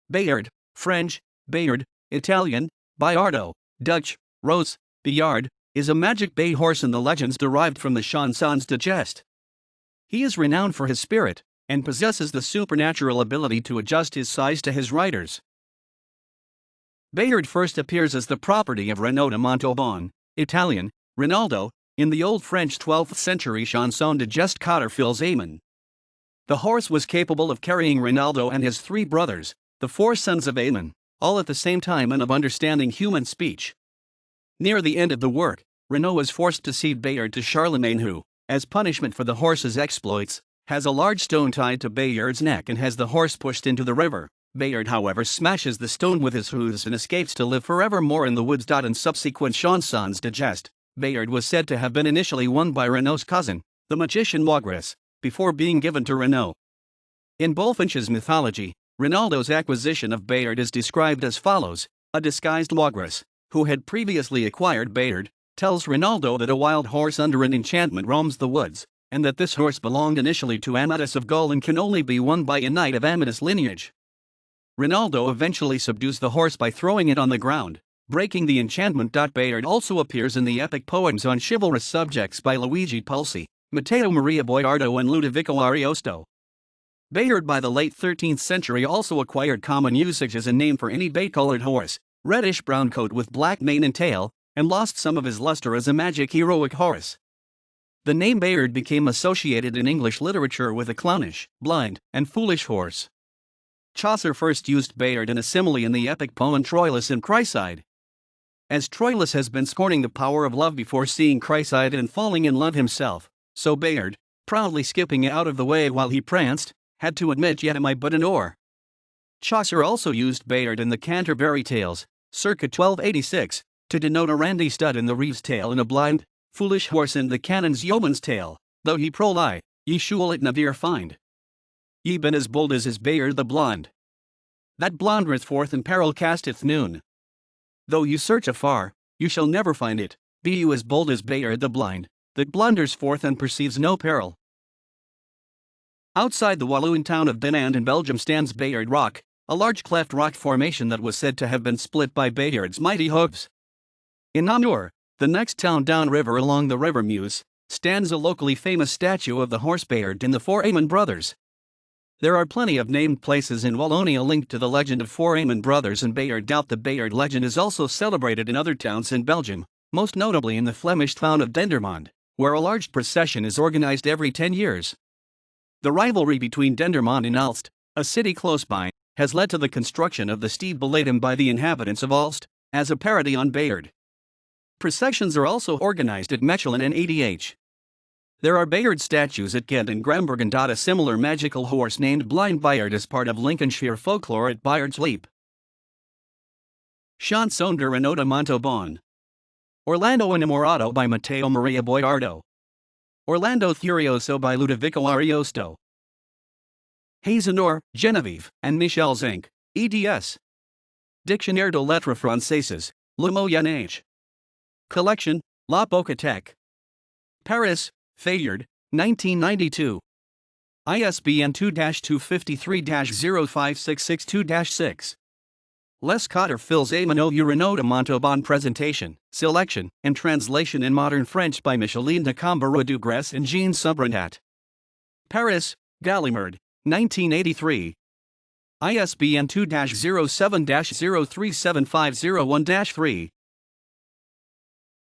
Bayard, French, Bayard, Italian, Baiardo, Dutch, Rose, Beiaard, is a magic bay horse in the legends derived from the chansons de geste. He is renowned for his spirit, and possesses the supernatural ability to adjust his size to his riders. Bayard first appears as the property of Renaud de Montauban, Italian, Rinaldo, in the Old French 12th century chanson de geste quatre fils Aymon. The horse was capable of carrying Rinaldo and his three brothers, the four sons of Aymon, all at the same time, and of understanding human speech. Near the end of the work, Renaud was forced to cede Bayard to Charlemagne, who, as punishment for the horse's exploits, has a large stone tied to Bayard's neck and has the horse pushed into the river. Bayard, however, smashes the stone with his hooves and escapes to live forevermore in the woods. In subsequent chansons de geste, Bayard was said to have been initially won by Renaud's cousin, the magician Wogris, before being given to Renaud. In Bulfinch's mythology, Rinaldo's acquisition of Bayard is described as follows: a disguised Wogris, who had previously acquired Bayard, tells Rinaldo that a wild horse under an enchantment roams the woods, and that this horse belonged initially to Amadis of Gaul and can only be won by a knight of Amadis lineage. Rinaldo eventually subdues the horse by throwing it on the ground, breaking the enchantment. Bayard also appears in the epic poems on chivalrous subjects by Luigi Pulci, Matteo Maria Baiardo and Ludovico Ariosto. Bayard by the late 13th century also acquired common usage as a name for any bay-colored horse, reddish-brown coat with black mane and tail, and lost some of his luster as a magic heroic horse. The name Bayard became associated in English literature with a clownish, blind, and foolish horse. Chaucer first used Bayard in a simile in the epic poem Troilus and Chryseide. As Troilus has been scorning the power of love before seeing Chryseide and falling in love himself, so Bayard, proudly skipping out of the way while he pranced, had to admit, "Yet am I but an oar." Chaucer also used Bayard in the Canterbury Tales, circa 1286, to denote a randy stud in the Reeve's Tale and a blind, foolish horse in the Canon's Yeoman's Tale, though he prolie, ye shall it never find. Ye been as bold as is Bayard the blonde. That blonde forth in peril casteth noon. Though you search afar, you shall never find it. Be you as bold as Bayard the blind, that blunders forth and perceives no peril. Outside the Walloon town of Beiaard in Belgium stands Bayard Rock, a large cleft rock formation that was said to have been split by Bayard's mighty hooves. In Namur, the next town downriver along the River Meuse, stands a locally famous statue of the horse Bayard and the four Aymon brothers. There are plenty of named places in Wallonia linked to the legend of four Aymon brothers and Bayard. The Bayard legend is also celebrated in other towns in Belgium, most notably in the Flemish town of Dendermonde, where a large procession is organized every 10 years. The rivalry between Dendermonde and Aalst, a city close by, has led to the construction of the Stede Beladen by the inhabitants of Aalst, as a parody on Bayard. Processions are also organized at Mechelen and ADH. There are Bayard statues at Ghent and Grambergen. A similar magical horse named Blind Bayard is part of Lincolnshire folklore at Bayard's Leap. Chanson de Renaud de Montauban. Orlando Innamorato by Matteo Maria Baiardo. Orlando Furioso by Ludovico Ariosto. Hazanor, Genevieve, and Michel Zinc, eds. Dictionnaire de lettres françaises, Le Moyen Âge. Collection, La Bocathèque. Paris, Bayard, 1992. ISBN 2-253-05662-6. Les Quatre Fils Aymon au Renaud de Montauban. Presentation, selection, and translation in modern French by Micheline de Cambarot-Dugresse and Jean Subrenat. Paris, Gallimard, 1983. ISBN 2-07-037501-3.